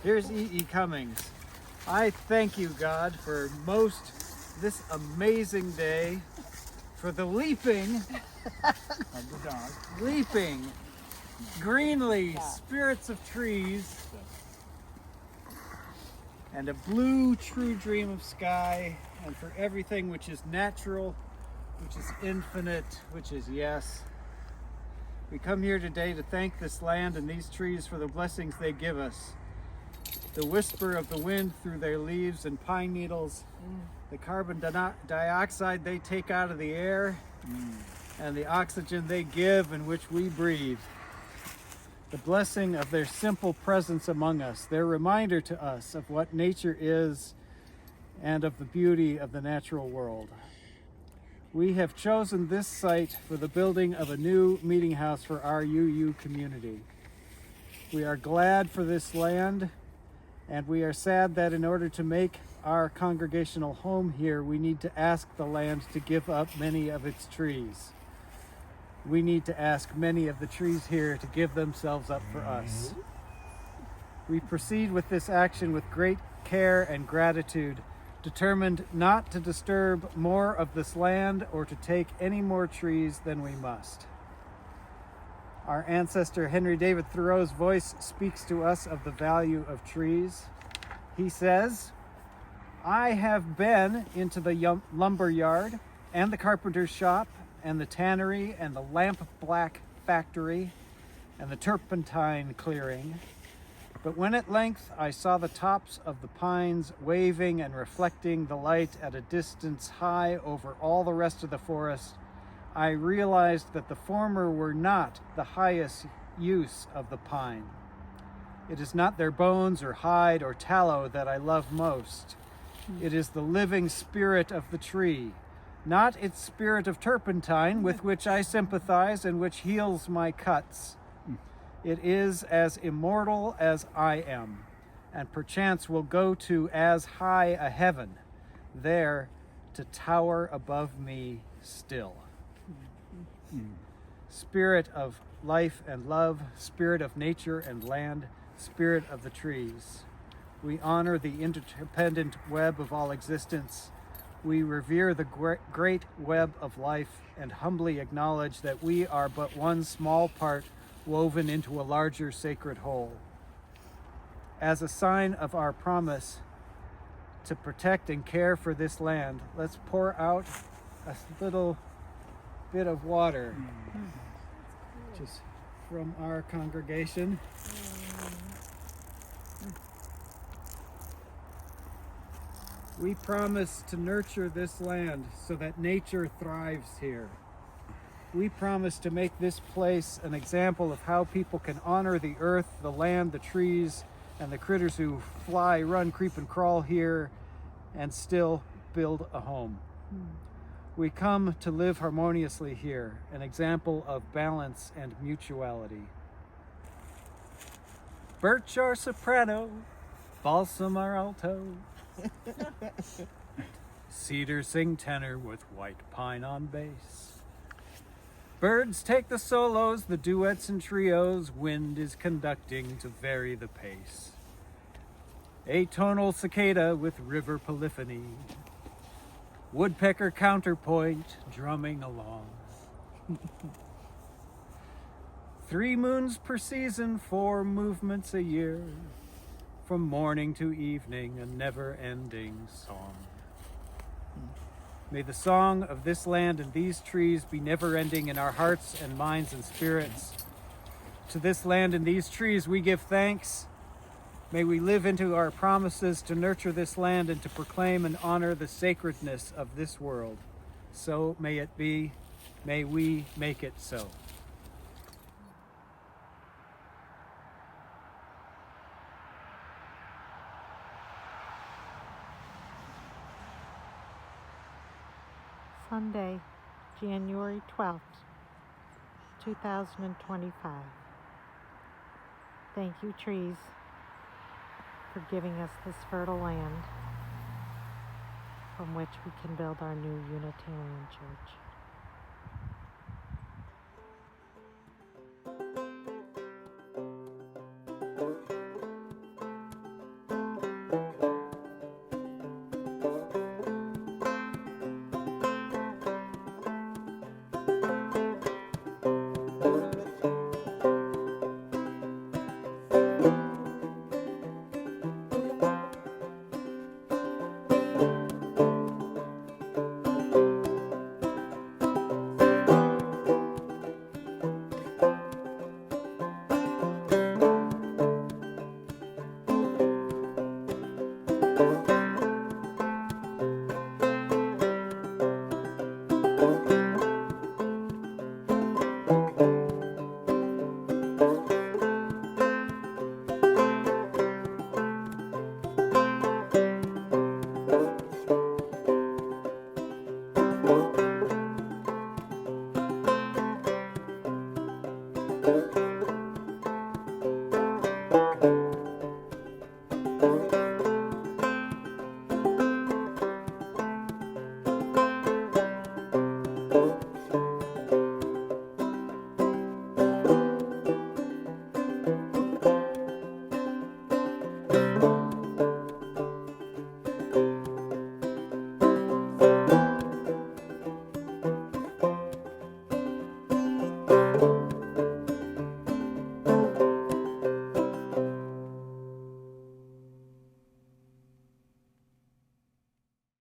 Here's E.E. Cummings. I thank you, God, for this amazing day, for the leaping of the dog. Leaping, greenly, spirits of trees, and a blue true dream of sky, and for everything which is natural, which is infinite, which is yes. We come here today to thank this land and these trees for the blessings they give us. The whisper of the wind through their leaves and pine needles, the carbon dioxide they take out of the air, and the oxygen they give and which we breathe. The blessing of their simple presence among us, their reminder to us of what nature is and of the beauty of the natural world. We have chosen this site for the building of a new meeting house for our UU community. We are glad for this land, and we are sad that in order to make our congregational home here, we need to ask the land to give up many of its trees. We need to ask many of the trees here to give themselves up for us. We proceed with this action with great care and gratitude, determined not to disturb more of this land or to take any more trees than we must. Our ancestor Henry David Thoreau's voice speaks to us of the value of trees. He says, "I have been into the lumber yard and the carpenter's shop and the tannery and the lamp black factory and the turpentine clearing. But when at length I saw the tops of the pines waving and reflecting the light at a distance high over all the rest of the forest, I realized that the former were not the highest use of the pine. It is not their bones or hide or tallow that I love most. It is the living spirit of the tree, not its spirit of turpentine with which I sympathize and which heals my cuts. It is as immortal as I am, and perchance will go to as high a heaven, there to tower above me still." Spirit of life and love, spirit of nature and land, spirit of the trees. We honor the interdependent web of all existence. We revere the great web of life and humbly acknowledge that we are but one small part woven into a larger sacred whole. As a sign of our promise to protect and care for this land, let's pour out a little bit of water, just from our congregation. We promise to nurture this land so that nature thrives here. We promise to make this place an example of how people can honor the earth, the land, the trees, and the critters who fly, run, creep, and crawl here and still build a home. We come to live harmoniously here, an example of balance and mutuality. Birch are soprano, balsam are alto. Cedars sing tenor with white pine on bass. Birds take the solos, the duets and trios, wind is conducting to vary the pace. Atonal cicada with river polyphony. Woodpecker counterpoint, drumming along. 3 moons per season, 4 movements a year. From morning to evening, a never-ending song. May the song of this land and these trees be never-ending in our hearts and minds and spirits. to this land and these trees, we give thanks. May we live into our promises to nurture this land and to proclaim and honor the sacredness of this world. So may it be. May we make it so. Sunday, January 12th, 2025. Thank you, trees, for giving us this fertile land from which we can build our new Unitarian church.